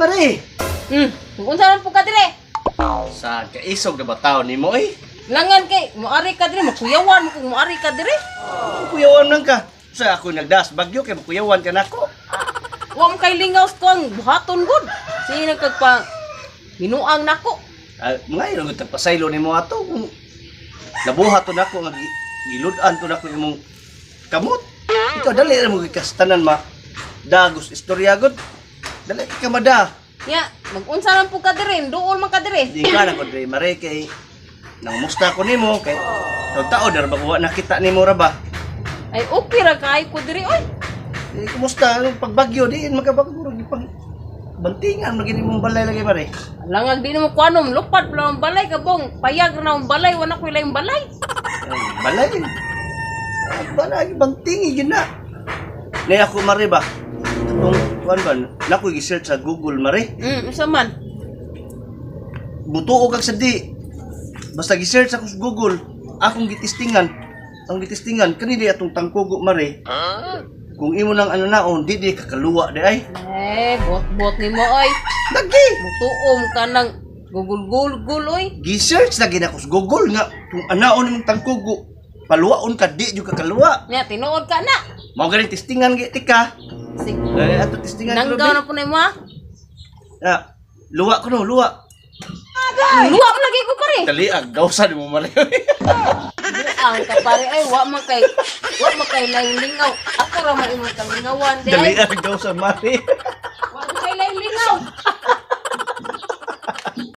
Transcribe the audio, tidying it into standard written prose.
Mare, Unsa man po ka dire? sa kaisog na ba tao ni mo eh? Langan kay moari ka dire, makuyawan mo kung moari ka dire. Kuyawan lang ka. Sa ako nagdas bagyo kay kuyawan ka nako. Wa mo kay lingaw ko ang buhaton gud. Sige nagkagpa hinuang nako. Mga yun, pasaylo ni mo ato. Nabuhat to nako nga giludan to nako imong kamot. Ikaw dali ra mo gikastanan ma dagos istorya gud. Dali ka mada. Ya, mag-unsa man po ka dire, duol man ka dire. Di ka na ko dre mare kay nang musta ko nimo kay taon na ba wa nakita nimo ra ba? Ay okay ra kay ko dire oy. Kumusta ang pagbagyo diin magkabaguro gipang bantingan magini mong balay lagi mare. Langag di na mo kuanom, lupad pala ang balay ka bong. Payag na ang balay, wala ko ilang balay. Balay. Balay bantingi yun na. Nay ako mare ba? Kung kuan ba nako gi-search sa Google mare. Unsa man? Butuo kag sa di. Basta gi-search ako sa Google, akong gitistingan. Ang gitistingan kanili atong tangkugo mare. Kung imo nang ano naon, di kakaluwa di ay. Bot ni mo oy. Lagi. Mutuom ka ng gugul-gul oy. Gi-search lagi na ako sa Google nga kung anaon imong tangkugo. Paluwaon ka di jud kakaluwa. Nya tinuod ka na. Mao galing tistingan gi tika. Sige. Ato tistingan Nanggaw na po na mo ha. Luwa ko no, luwa. Luwa mo lagi ko pare. Dali gawsan mo mare. Ang ka pare ay wa man kay laing lingaw. Ako ra man imong kalingawan di Dali ay. gawsan mare. Wa man kay laing lingaw.